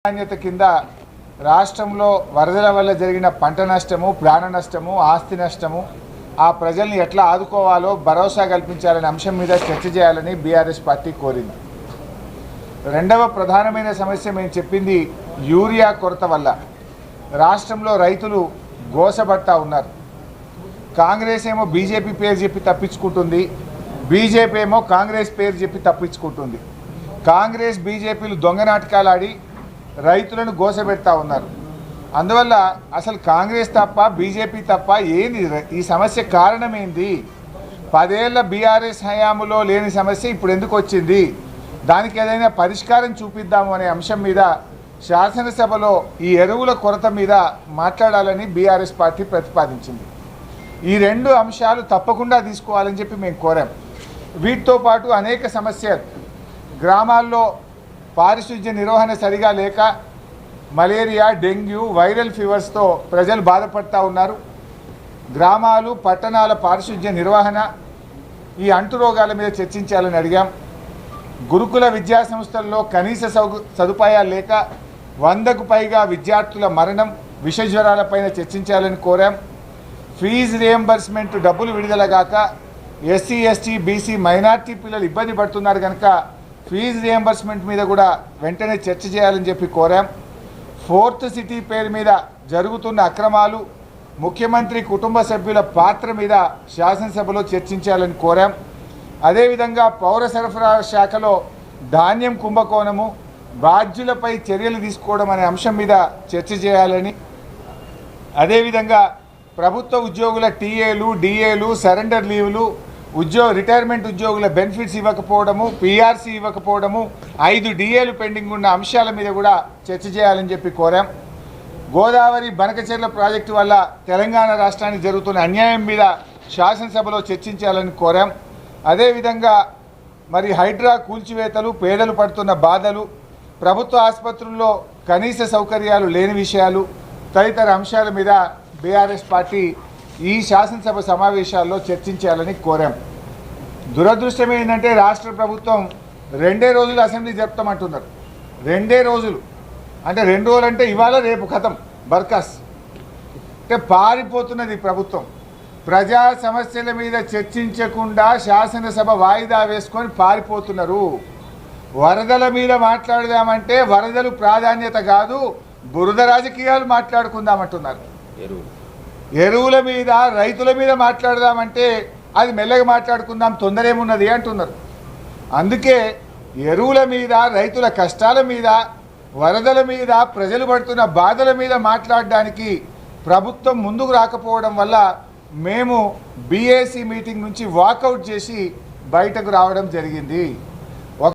ప్రాధాన్యత కింద రాష్ట్రంలో వరదల వల్ల జరిగిన పంట నష్టము, ప్రాణ నష్టము, ఆస్తి నష్టము, ఆ ప్రజల్ని ఎట్లా ఆదుకోవాలో భరోసా కల్పించాలనే అంశం మీద చర్చ చేయాలని బీఆర్ఎస్ పార్టీ కోరింది. రెండవ ప్రధానమైన సమస్య మేము చెప్పింది యూరియా కొరత వల్ల రాష్ట్రంలో రైతులు గోసబడతా ఉన్నారు. కాంగ్రెస్ ఏమో బీజేపీ పేరు చెప్పి తప్పించుకుంటుంది, బీజేపీ ఏమో కాంగ్రెస్ పేరు చెప్పి తప్పించుకుంటుంది. కాంగ్రెస్ బీజేపీలు దొంగ నాటకాలు ఆడి రైతులను గోసబెడతా ఉన్నారు. అందువల్ల అసలు కాంగ్రెస్ తప్ప బీజేపీ తప్ప ఏంది ఈ సమస్య కారణం ఏంది? 10 ఏళ్ల బీఆర్ఎస్ హయాములో లేని సమస్య ఇప్పుడు ఎందుకు వచ్చింది? దానికి ఏదైనా పరిష్కారం చూపిద్దాము అనే అంశం మీద శాసనసభలో ఈ ఎరువుల కొరత మీద మాట్లాడాలని బీఆర్ఎస్ పార్టీ ప్రతిపాదించింది. ఈ రెండు అంశాలు తప్పకుండా తీసుకోవాలని చెప్పి మేము కోరాం. వీటితో పాటు అనేక సమస్యలు, గ్రామాల్లో పారిశుధ్య నిర్వహణ సరిగా లేక మలేరియా, డెంగ్యూ, వైరల్ ఫీవర్స్తో ప్రజలు బాధపడుతూ ఉన్నారు. గ్రామాలు, పట్టణాల పారిశుధ్య నిర్వహణ, ఈ అంటు రోగాల మీద చర్చించాలని అడిగాం. గురుకుల విద్యా సంస్థల్లో కనీస సదుపాయాలు లేక 100కు పైగా విద్యార్థుల మరణం, విషజ్వరాలపైన చర్చించాలని కోరాం. ఫీజు రియంబర్స్మెంట్ డబ్బులు విడుదల కాక ఎస్సీ, ఎస్టీ, బీసీ, మైనార్టీ పిల్లలు ఇబ్బంది పడుతున్నారు కనుక ఫీజు రియంబర్స్మెంట్ మీద కూడా వెంటనే చర్చ చేయాలని చెప్పి కోరాం. 4th సిటీ పేరు మీద జరుగుతున్న అక్రమాలు, ముఖ్యమంత్రి కుటుంబ సభ్యుల పాత్ర మీద శాసనసభలో చర్చించాలని కోరాం. అదేవిధంగా పౌర సరఫరా శాఖలో ధాన్యం కుంభకోణము, బాధ్యులపై చర్యలు తీసుకోవడం అనే అంశం మీద చర్చ చేయాలని, అదేవిధంగా ప్రభుత్వ ఉద్యోగుల టీఏలు, డిఏలు, సరెండర్ లీవులు, రిటైర్మెంట్ ఉద్యోగుల బెనిఫిట్స్ ఇవ్వకపోవడము, పీఆర్సీ ఇవ్వకపోవడము, 5 డిఏలు పెండింగ్ ఉన్న అంశాల మీద కూడా చర్చ చేయాలని చెప్పి కోరాం. గోదావరి బనకచెర్ల ప్రాజెక్టు వల్ల తెలంగాణ రాష్ట్రానికి జరుగుతున్న అన్యాయం మీద శాసనసభలో చర్చించాలని కోరాం. అదేవిధంగా మరి హైడ్రా కూల్చివేతలు, పేదలు పడుతున్న బాధలు, ప్రభుత్వ ఆసుపత్రుల్లో కనీస సౌకర్యాలు లేని విషయాలు తదితర అంశాల మీద బీఆర్ఎస్ పార్టీ ఈ శాసనసభ సమావేశాల్లో చర్చించాలని కోరాం. దురదృష్టం ఏంటంటే రాష్ట్ర ప్రభుత్వం 2 రోజులు అసెంబ్లీ జరుపుతామంటున్నారు. 2 రోజులు అంటే 2 రోజులు అంటే ఇవాళ రేపు ఖతం బర్కాస్ అంటే పారిపోతున్నది ప్రభుత్వం. ప్రజా సమస్యల మీద చర్చించకుండా శాసనసభ వాయిదా వేసుకొని పారిపోతున్నారు. వరదల మీద మాట్లాడదామంటే వరదలు ప్రాధాన్యత కాదు, బురద రాజకీయాలు మాట్లాడుకుందామంటున్నారు. ఎరువుల మీద, రైతుల మీద మాట్లాడదామంటే అది మెల్లగా మాట్లాడుకుందాం, తొందర ఏమున్నది అంటున్నారు. అందుకే ఎరువుల మీద, రైతుల కష్టాల మీద, వరదల మీద, ప్రజలు పడుతున్న బాధల మీద మాట్లాడడానికి ప్రభుత్వం ముందుకు రాకపోవడం వల్ల మేము బీఏసీ మీటింగ్ నుంచి వాకౌట్ చేసి బయటకు రావడం జరిగింది.